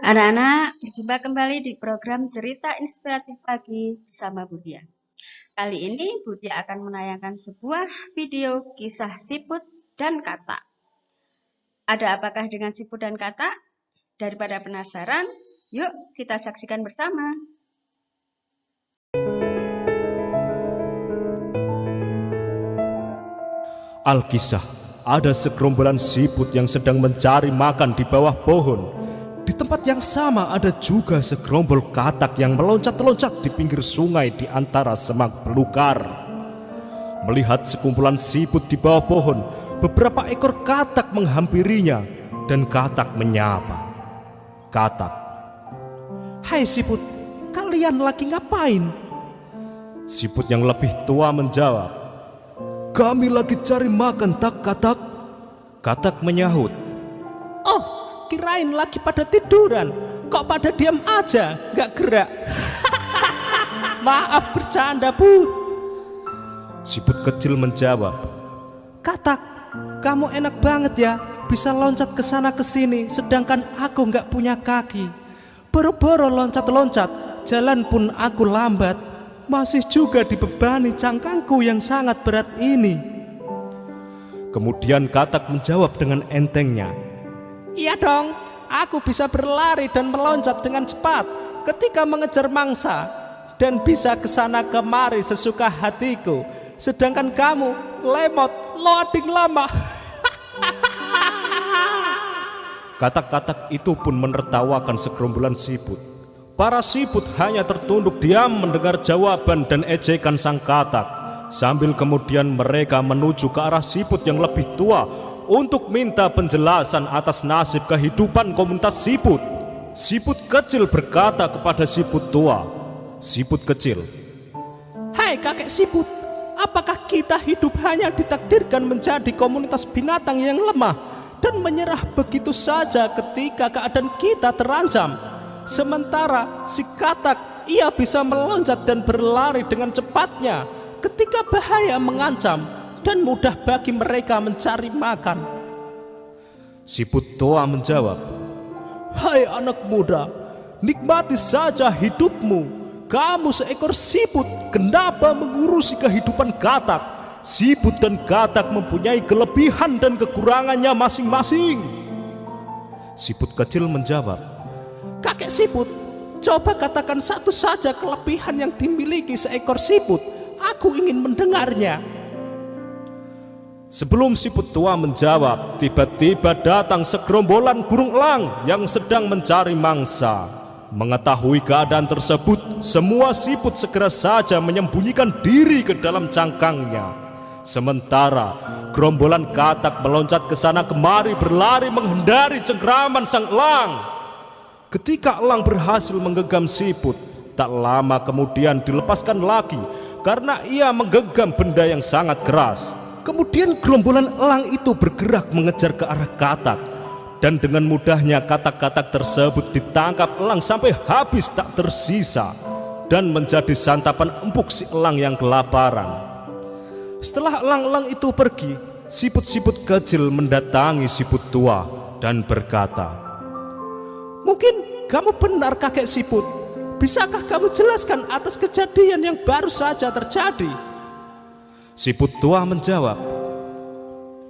Anak-anak, berjumpa kembali di program Cerita Inspiratif Pagi bersama Budia. Kali ini Budia akan menayangkan sebuah video kisah siput dan katak. Ada apakah dengan siput dan katak? Daripada penasaran, yuk kita saksikan bersama. Alkisah, ada segerombolan siput yang sedang mencari makan di bawah pohon. Di tempat yang sama ada juga segerombol katak yang meloncat-loncat di pinggir sungai di antara semak belukar. Melihat sekumpulan siput di bawah pohon, beberapa ekor katak menghampirinya dan katak menyapa. Katak, "Hai siput, kalian lagi ngapain?" Siput yang lebih tua menjawab, "Kami lagi cari makan, tak katak." Katak menyahut, "Oh, kirain lagi pada tiduran. Kok pada diam aja, gak gerak?" "Maaf bercanda, Bud." Siput kecil menjawab, "Katak, kamu enak banget ya, bisa loncat ke sana ke sini, sedangkan aku gak punya kaki. Boro-boro loncat-loncat, jalan pun aku lambat. Masih juga dibebani cangkangku yang sangat berat ini." Kemudian katak menjawab dengan entengnya, "Iya dong, aku bisa berlari dan meloncat dengan cepat ketika mengejar mangsa, dan bisa kesana kemari sesuka hatiku. Sedangkan kamu lemot, loading lama." Katak-katak itu pun menertawakan segerombolan siput. Para siput hanya tertunduk diam mendengar jawaban dan ejekan sang katak, sambil kemudian mereka menuju ke arah siput yang lebih tua untuk minta penjelasan atas nasib kehidupan komunitas siput. Siput kecil berkata kepada siput tua, "Siput kecil, hai kakek siput, apakah kita hidup hanya ditakdirkan menjadi komunitas binatang yang lemah dan menyerah begitu saja ketika keadaan kita terancam? Sementara si katak, ia bisa meloncat dan berlari dengan cepatnya ketika bahaya mengancam dan mudah bagi mereka mencari makan." Siput tua menjawab, "Hai anak muda, nikmati saja hidupmu. Kamu seekor siput, kenapa mengurusi kehidupan katak? Siput dan katak mempunyai kelebihan dan kekurangannya masing-masing." Siput kecil menjawab, "Kakek siput, coba katakan satu saja kelebihan yang dimiliki seekor siput. Aku ingin mendengarnya." Sebelum siput tua menjawab, tiba-tiba datang segerombolan burung elang yang sedang mencari mangsa. Mengetahui keadaan tersebut, semua siput segera saja menyembunyikan diri ke dalam cangkangnya. Sementara gerombolan katak meloncat ke sana kemari berlari menghindari cengkraman sang elang. Ketika elang berhasil menggenggam siput, tak lama kemudian dilepaskan lagi karena ia menggenggam benda yang sangat keras. Kemudian gerombolan elang itu bergerak mengejar ke arah katak, dan dengan mudahnya katak-katak tersebut ditangkap elang sampai habis tak tersisa dan menjadi santapan empuk si elang yang kelaparan. Setelah elang-elang itu pergi, siput-siput kecil mendatangi siput tua dan berkata, "Mungkin kamu benar kakek siput. Bisakah kamu jelaskan atas kejadian yang baru saja terjadi?" Siput tua menjawab,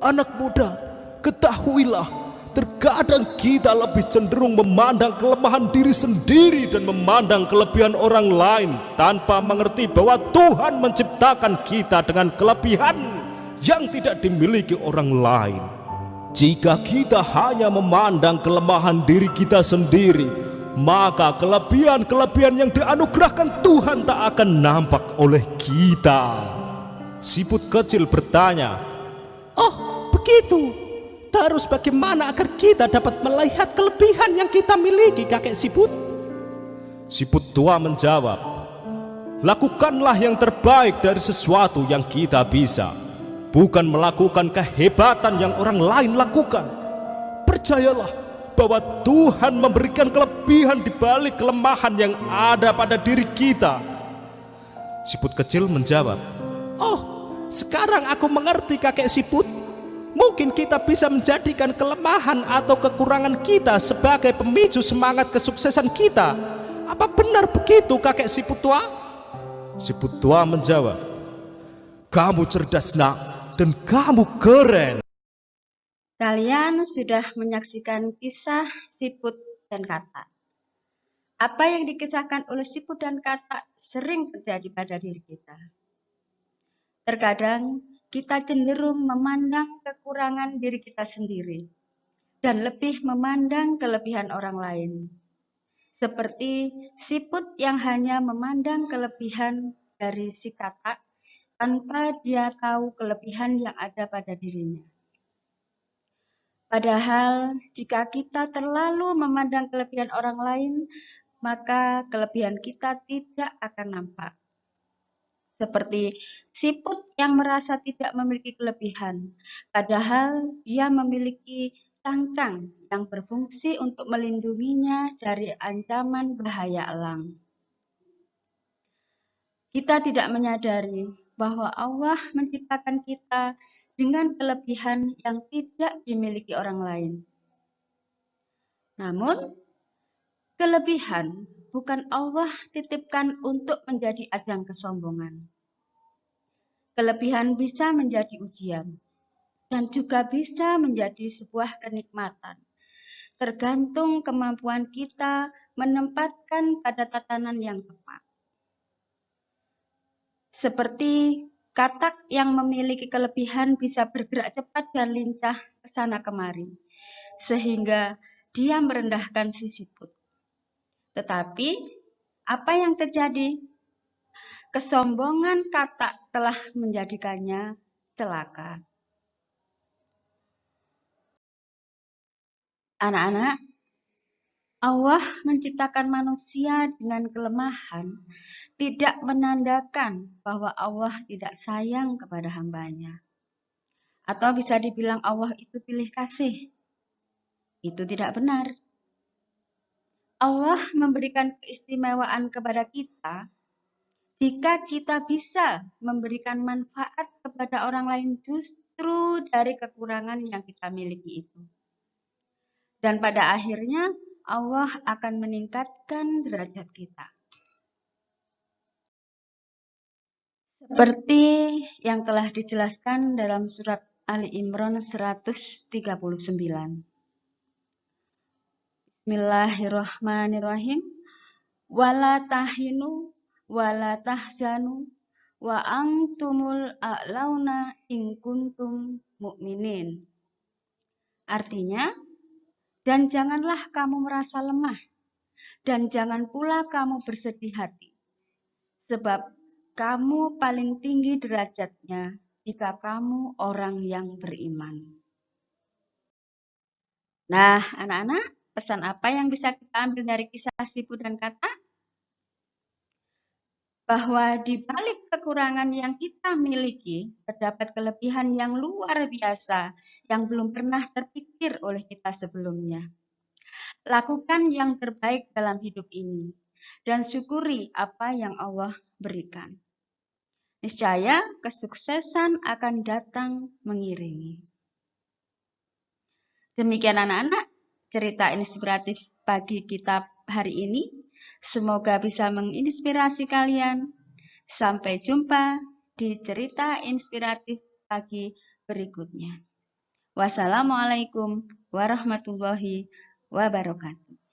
"Anak muda, ketahuilah, terkadang kita lebih cenderung memandang kelemahan diri sendiri dan memandang kelebihan orang lain tanpa mengerti bahwa Tuhan menciptakan kita dengan kelebihan yang tidak dimiliki orang lain. Jika kita hanya memandang kelemahan diri kita sendiri, maka kelebihan-kelebihan yang dianugerahkan Tuhan tak akan nampak oleh kita." Siput kecil bertanya, "Oh, begitu. Terus bagaimana agar kita dapat melihat kelebihan yang kita miliki, kakek siput?" Siput tua menjawab, "Lakukanlah yang terbaik dari sesuatu yang kita bisa, bukan melakukan kehebatan yang orang lain lakukan. Percayalah bahwa Tuhan memberikan kelebihan di balik kelemahan yang ada pada diri kita." Siput kecil menjawab, "Oh, sekarang aku mengerti kakek siput. Mungkin kita bisa menjadikan kelemahan atau kekurangan kita sebagai pemicu semangat kesuksesan kita. Apa benar begitu, kakek siput tua? Siput tua menjawab, kamu cerdas nak, dan kamu keren. Kalian sudah menyaksikan kisah siput dan katak. Apa yang dikisahkan oleh siput dan katak sering terjadi pada diri kita. Terkadang kita cenderung memandang kekurangan diri kita sendiri dan lebih memandang kelebihan orang lain. Seperti siput yang hanya memandang kelebihan dari si katak tanpa dia tahu kelebihan yang ada pada dirinya. Padahal jika kita terlalu memandang kelebihan orang lain, maka kelebihan kita tidak akan nampak. Seperti siput yang merasa tidak memiliki kelebihan, padahal dia memiliki cangkang yang berfungsi untuk melindunginya dari ancaman bahaya elang. Kita tidak menyadari bahwa Allah menciptakan kita dengan kelebihan yang tidak dimiliki orang lain. Namun, kelebihan bukan Allah titipkan untuk menjadi ajang kesombongan. Kelebihan bisa menjadi ujian dan juga bisa menjadi sebuah kenikmatan. Tergantung kemampuan kita menempatkan pada tatanan yang tepat. Seperti katak yang memiliki kelebihan bisa bergerak cepat dan lincah ke sana kemari, sehingga dia merendahkan si siput. Tetapi, apa yang terjadi? Kesombongan katak telah menjadikannya celaka. Anak-anak, Allah menciptakan manusia dengan kelemahan tidak menandakan bahwa Allah tidak sayang kepada hambanya. Atau bisa dibilang Allah itu pilih kasih. Itu tidak benar. Allah memberikan keistimewaan kepada kita jika kita bisa memberikan manfaat kepada orang lain justru dari kekurangan yang kita miliki itu. Dan pada akhirnya Allah akan meningkatkan derajat kita. Seperti yang telah dijelaskan dalam surat Ali Imran 139. Bismillahirrahmanirrahim. Wala tahinu wala tahzanu wa antumul a'launa in kuntum mu'minin. Artinya, dan janganlah kamu merasa lemah, dan jangan pula kamu bersedih hati, sebab kamu paling tinggi derajatnya jika kamu orang yang beriman. Nah, anak-anak, pesan apa yang bisa kita ambil dari kisah siput dan katak? Bahwa di balik kekurangan yang kita miliki, terdapat kelebihan yang luar biasa yang belum pernah terpikir oleh kita sebelumnya. Lakukan yang terbaik dalam hidup ini, dan syukuri apa yang Allah berikan. Niscaya kesuksesan akan datang mengiringi. Demikian anak-anak, cerita inspiratif pagi kita hari ini. Semoga bisa menginspirasi kalian. Sampai jumpa di cerita inspiratif pagi berikutnya. Wassalamualaikum warahmatullahi wabarakatuh.